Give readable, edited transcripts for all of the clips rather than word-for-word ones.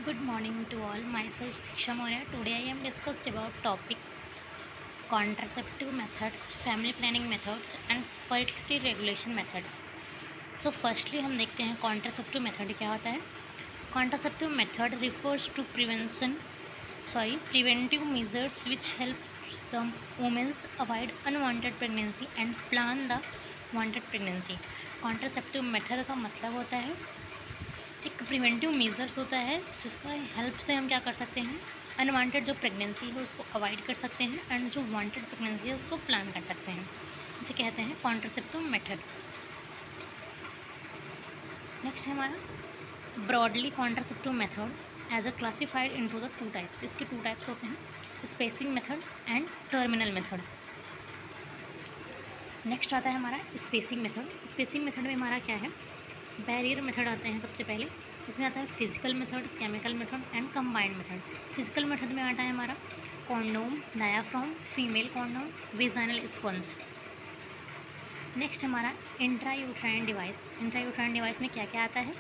Good morning to all. Myself Shiksha Moria. Today I am discussed about topic contraceptive methods, family planning methods and fertility regulation method. So firstly हम देखते हैं contraceptive method क्या होता है. Contraceptive method refers to preventive measures which help the women avoid unwanted pregnancy and plan the wanted pregnancy. Contraceptive method का मतलब होता है एक प्रिवेंटिव मेजर्स होता है जिसका हेल्प से हम क्या कर सकते हैं, अनवांटेड जो प्रेगनेंसी है उसको अवॉइड कर सकते हैं एंड जो वांटेड प्रेगनेंसी है उसको प्लान कर सकते हैं. इसे कहते हैं कॉन्ट्रासेप्टिव मेथड. नेक्स्ट है हमारा broadly contraceptive method as a classified into the two types. इसके टू टाइप्स होते हैं, spacing method and terminal method. Next आता है हमारा स्पेसिंग मेथड. स्पेसिंग मेथड में हमारा क्या है, बैरियर मेथड आते हैं सबसे पहले. इसमें आता है physical method, chemical method and combined method. Physical method में आता है हमारा condom, diaphragm, female condom, vaginal sponge. Next हमारा इंट्रायूट्राइन डिवाइस. इंट्रायूट्राइन डिवाइस में क्या क्या आता है,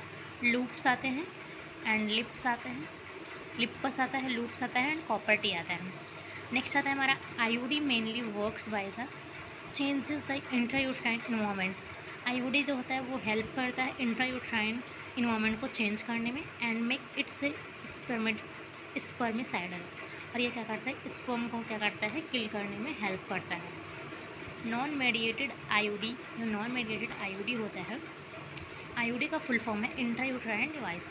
लूप्स आते हैं एंड लिप्स आते हैं, लिप्पस आता है, लूप्स आता है एंड कॉपर टी आता है. नेक्स्ट आता है हमारा IUD mainly works by the changes the intrauterine environments. IUD जो होता है वो हेल्प करता है इंट्रायूट्राइन इन्वायरमेंट को चेंज करने में एंड मेक इट्स स्पर्मिसाइडल. और ये क्या करता है, स्पर्म को क्या करता है, किल करने में हेल्प करता है. नॉन मेडिएटेड आईयूडी, जो नॉन मेडिएटेड आईयूडी होता है, आईयूडी का फुल फॉर्म है intrauterine device,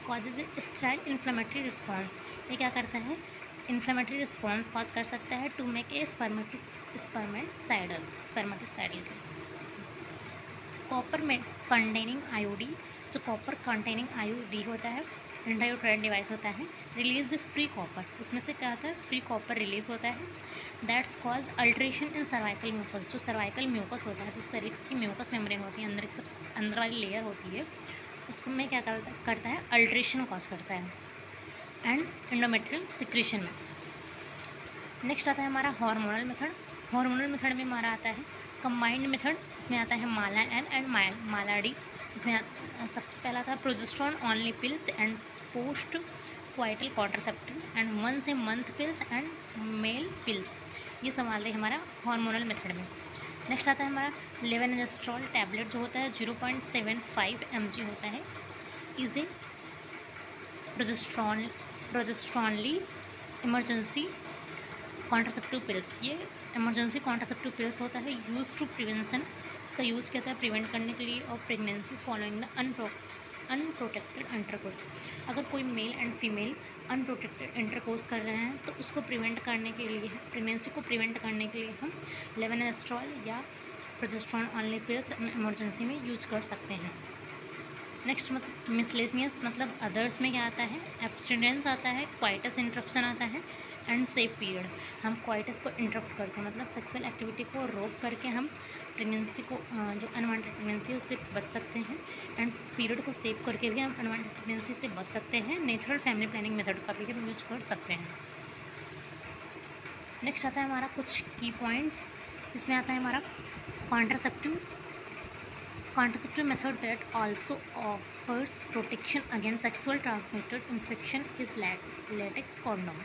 causes style inflammatory response. ये क्या करता है, इन्फ्लेमेटरी रिस्पॉन्स कॉज कर सकता है टू मेक ए स्पर्मेटिसाइडल. कॉपर में कंटेनिंग आईयूडी, जो कॉपर कंटेनिंग आईयूडी होता है, इंट्रायूट्राइन डिवाइस होता है, रिलीज फ्री कॉपर. उसमें से क्या होता है, फ्री कॉपर रिलीज होता है. That's cause alteration in cervical mucus. जो सर्वाइकल म्यूकस होता है, जो सर्विक्स की म्यूकस मेम्ब्रेन होती है, अंदर की सबसे अंदर वाली लेयर होती है, उसको में क्या करता है, अल्ट्रेशन कॉज करता है एंड एंडोमेट्रियल सिक्रीशन में. नेक्स्ट आता है हमारा हार्मोनल मेथड. हार्मोनल मेथड में हमारा आता है कंबाइंड मेथड. इसमें आता है माला एंड माला डी. इसमें सबसे पहला था progesterone only pills and post coital contraceptive and 1 से month pills and male pills. ये सवाल है हमारा हार्मोनल मेथड में. नेक्स्ट आता है हमारा लेवेनजेस्ट्रॉल टैबलेट, जो होता है 0.75 mg होता है, is a progesterone only emergency contraceptive pills. ये इमरजेंसी कॉन्ट्रासेप्टिव पिल्स होता है, यूज टू प्रिवेंशन. इसका यूज़ किया था प्रिवेंट करने के लिए और pregnancy following the unprotected intercourse. अगर कोई male and female unprotected intercourse कर रहे हैं तो उसको प्रिवेंट करने के लिए, प्रेगनेंसी को प्रिवेंट करने के लिए हम लेवेनजेस्ट्रॉल या प्रोजेस्टेरोन ओनली पिल्स इमरजेंसी में यूज कर सकते हैं. नेक्स्ट मतलब मिसलेनियस, मतलब अदर्स में क्या आता है, एब्स्टिनेंस आता है, क्वाइटस इंटरप्शन आता है एंड सेफ पीरियड. हम क्वाइटस को इंटरप्ट करके, मतलब सेक्सुअल एक्टिविटी को रोक करके हम प्रेगनेंसी को, जो अनवांटेड प्रेगनेंसी है उससे बच सकते हैं एंड पीरियड को सेव करके भी हम अनवांटेड प्रेगनेंसी से बच सकते हैं. नेचुरल फैमिली प्लानिंग मेथड का भी हम यूज कर सकते हैं. नेक्स्ट आता है हमारा कुछ की पॉइंट्स. इसमें आता है हमारा contraceptive method that also offers protection against sexual transmitted infection is latex condom.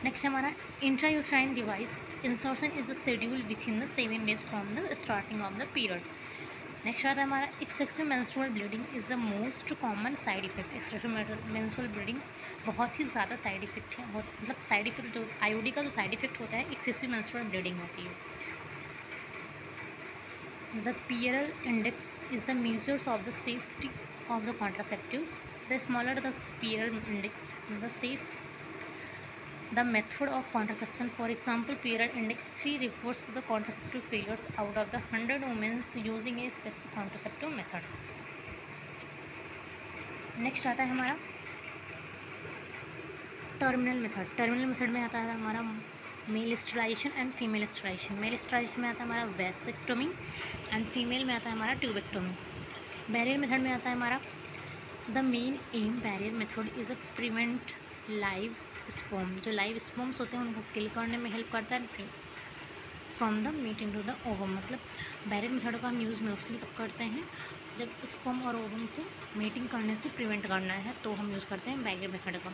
Next हमारा intrauterine device insertion is a schedule within the 7 days from the starting of the period. Next आता है हमारा excessive menstrual bleeding is the most common side effect. Excessive menstrual bleeding बहुत ही ज़्यादा side effect है, बहुत मतलब साइड इफेक्ट जो आईयूडी का जो साइड इफेक्ट होता है, एक्सेसिव मेंस्ट्रुअल ब्लीडिंग होती है. The Pearl index is the measures of the safety of the contraceptives. The smaller the Pearl index, the method of contraception. For example, Pearl index 3 refers to the contraceptive failures out of the 100 women using a specific contraceptive method. Next आता है हमारा terminal method. Terminal method में आता है हमारा mail स्टराइजेशन and female स्टराइजेशन. Mail स्टराइजेशन में आता है हमारा वेसेक्टोमी एंड फीमेल में आता है हमारा ट्यूबेक्टोमी. बैरियर मेथड में आता है हमारा the main aim barrier method is a prevent live sperm. जो लाइव स्पर्म्स होते हैं उनको किल करने में हेल्प करता है from the meet into the ovum. मतलब बैरियर मेथड का हम यूज़ मोस्टली कब करते हैं, जब स्पर्म और ओवम को मीटिंग करने से प्रिवेंट करना है तो हम यूज़ करते हैं बैरियर मेथड का।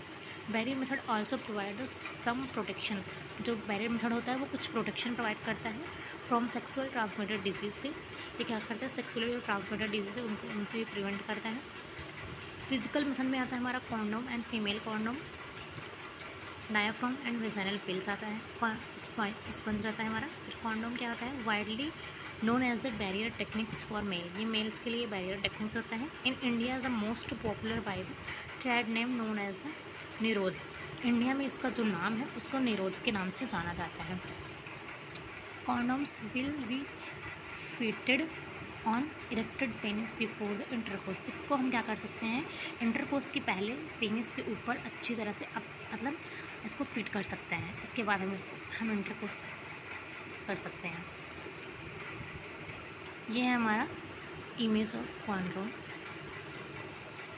Barrier method also provide some protection. जो बैरियर मेथड होता है वो कुछ प्रोटेक्शन प्रोवाइड करता है फ्रॉम सेक्सुअल ट्रांसमिटेड डिजीज़ से। ये क्या करता है, सेक्सुअली जो ट्रांसमिटेड डिजीज़ है उनको उनसे भी प्रिवेंट करता है। फिजिकल मेथड में आता है हमारा condom and female condom, diaphragm and vaginal pills आता है, स्पंज आता है हमारा। फिर कॉन्डोम क्या होता है, widely known as the barrier techniques for male. ये मेल्स के लिए बैरियर टेक्निक्स होता है। In India the most popular by the trade name known as the Nirodh. India में इसका जो नाम है उसको निरोध के नाम से जाना जाता है। Condoms will be fitted on erected penis before the intercourse. इसको हम क्या कर सकते हैं, इंटरकोर्स के पहले पेनिस के ऊपर अच्छी तरह से मतलब इसको फिट कर सकते हैं। इसके बाद हम इंटरकोर्स कर सकते हैं। ये है हमारा इमेज ऑफ कॉन्डोम।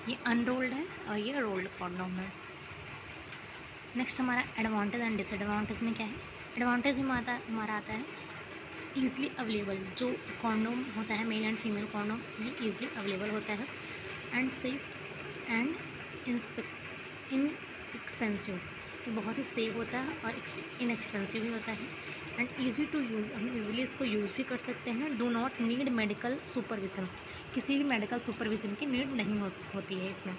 ये अनरोल्ड है और ये रोल्ड कॉन्डोम है। नेक्स्ट हमारा एडवांटेज एंड डिसएडवांटेज में क्या है। एडवांटेज में हमारा आता है ईज़िली अवेलेबल। जो कॉन्डोम होता है मेल एंड फीमेल कॉन्डोम, ये ईज़िली अवेलेबल होता है एंड सेफ एंड इनएक्सपेंसिव। ये बहुत ही सेफ होता है और इनएक्सपेंसिव भी होता है एंड ईजी टू यूज़। हम ईज़िली इसको यूज़ भी कर सकते हैं। Do not need medical supervision. किसी भी मेडिकल सुपरविज़न की नीड नहीं होती है इसमें।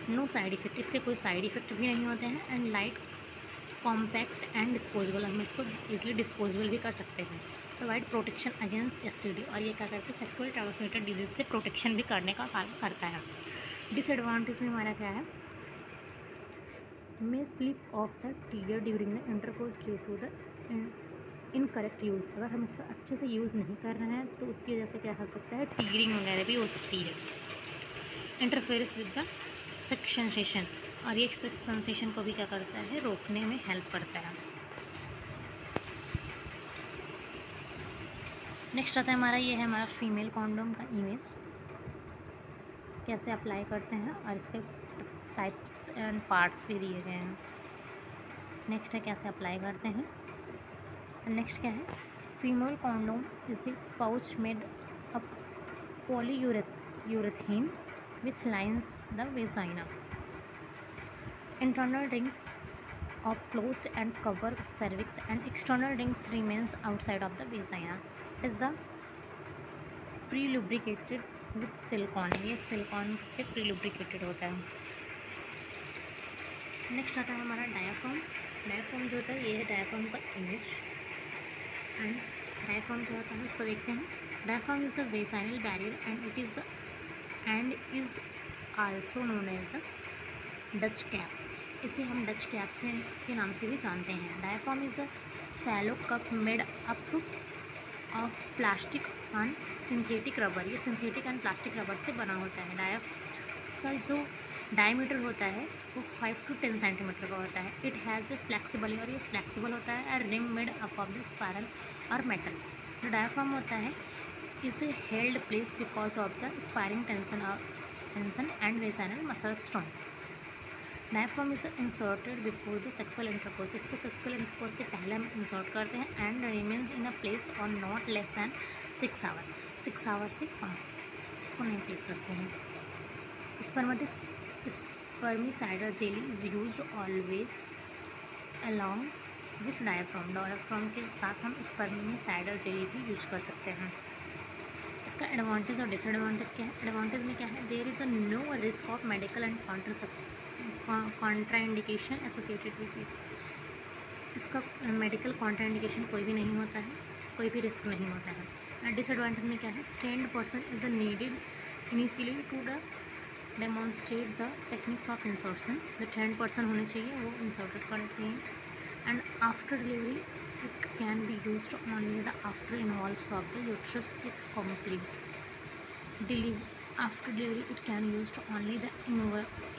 नो साइड इफ़ेक्ट, इसके कोई साइड इफ़ेक्ट भी नहीं होते हैं and light compact and disposable. हम इसको ईजिली डिस्पोजेबल भी कर सकते हैं। प्रोवाइड प्रोटेक्शन अगेंस्ट STD, और ये क्या करते हैं, सेक्सुअल ट्रांसमिटेड डिजीज़ से प्रोटेक्शन भी करने का काम करता है। डिसएडवांटेज में हमारा क्या है, may slip off the tear during the intercourse due to the incorrect use. अगर हम इसका अच्छे से यूज़ नहीं कर रहे हैं तो उसकी वजह से क्या हो सकता है, टीयरिंग वगैरह भी हो सकती है। Interference with the sex sensation, और ये सेक्स सेंसेशन को भी क्या करता है, रोकने में हेल्प करता है। नेक्स्ट आता है हमारा, ये है हमारा फीमेल कॉन्डोम का इमेज, कैसे अप्लाई करते हैं और इसके टाइप्स एंड पार्ट्स भी दिए गए हैं। नेक्स्ट है कैसे अप्लाई करते हैं। नेक्स्ट क्या है, female condom is a pouch made up polyurethane which lines the vagina. Internal rings of closed and cover cervix and external rings remains outside of the vagina. Is the pre-lubricated with silicone. ये silicon से pre-lubricated होता है। Next आता है हमारा diaphragm. Diaphragm जो होता है, ये है डायाफ्राम का इमेज एंड डायाफ्राम क्या होता है उसको देखते हैं। Diaphragm is a vaginal barrier and is also known as the Dutch cap. इसे हम डच कैप से के नाम से भी जानते हैं। Diaphragm is a shallow cup made up of plastic and synthetic rubber. ये सिंथेटिक एंड प्लास्टिक रबर से बना होता है। इसका जो डायमीटर होता है वो 5 to 10 सेंटीमीटर का होता है। इट हैज़ ए फ्लेक्सिबल, और ये फ्लेक्सिबल होता है। Rim made up of the spiral और मेटल। जो डायाफ्राम होता है is held place because of the spring tension and vaginal muscle strong. Diaphragm is inserted before the sexual intercourse. इसको sexual intercourse से पहले हम इंसर्ट करते हैं and remains in a place on not less than 6 hour. 6 hour से कम इसको नहीं प्लेस करते हैं। Spermicidal jelly is used always along with diaphragm. Diaphragm के साथ हम स्पर्मिसाइडल जेली भी यूज कर सकते हैं। इसका एडवांटेज और डिसएडवांटेज क्या है। एडवांटेज में क्या है, there is a no risk of medical and contraindication associated with it. इसका मेडिकल कॉन्ट्राइंडिकेशन कोई भी नहीं होता है, कोई भी रिस्क नहीं होता है। डिसएडवांटेज में क्या है, trained person is needed initially to the demonstrate the techniques of insertion. जो ट्रेंड पर्सन होने चाहिए वो इंसर्टेड करना चाहिए। And after delivery it can be used only the after involves of the uterus is complete. After delivery it can used only the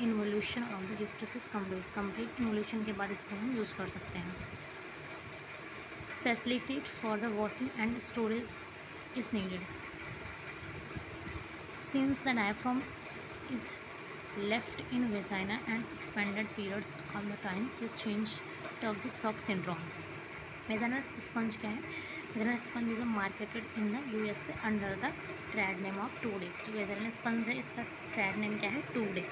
involution of the uterus is complete involution के बाद इसको हम use कर सकते हैं। Facilitate for the washing and storage is needed since the diaphragm is left in vagina and expanded periods of the times is change toxic shock syndrome। Vaginal sponge क्या है, vaginal sponge is marketed in the USA under the trade name of today. जो vaginal sponge है इसका trade name क्या है? Today.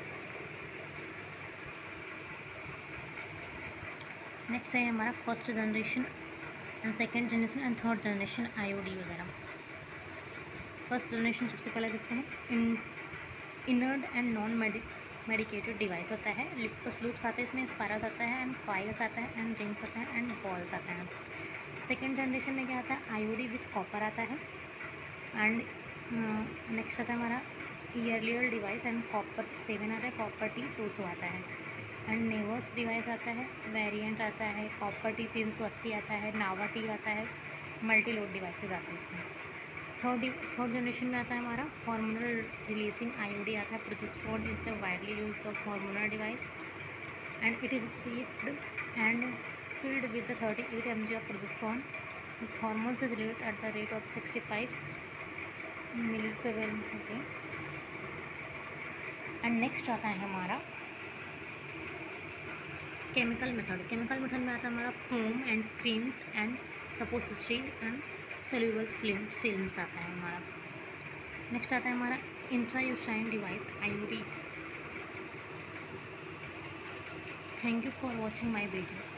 Next है हमारा first generation and second generation and third generation IOD वगैरह। फर्स्ट जनरेशन सबसे पहले देखते हैं। इनर्ड एंड नॉन मेडिकेटेड डिवाइस होता है। लिप्स लूप्स आते हैं इसमें, स्पायरल्स आता है एंड कॉइल्स आता है एंड रिंग्स आता है एंड बॉल्स आता है। सेकेंड जनरेशन में क्या आता है? आईओडी विथ कॉपर आता है। एंड नेक्स्ट आता है हमारा ईयरलियर डिवाइस एंड कॉपर 7 आता है, कॉपर T200 आता है। एंड नेवर्स डिवाइस आता है, वेरिएंट आता है, कॉपर T380 आता है, नावा टी आता है, मल्टी लोड डिवाइसेस आते हैं इसमें। थर्ड जनरेशन में आता है हमारा हार्मोनल रिलीजिंग आईओडी आता है। Progesterone is the widely use of hormonal device and it is seeped and filled with the 38 mg of progesterone. This hormone is released at the rate of 65 millipevel. Okay. And next आता है हमारा chemical method. Chemical method में आता है हमारा foam and creams and supposition and soluble films आता है हमारा। नेक्स्ट आता है हमारा intrauterine device IOD. Thank you for watching my video.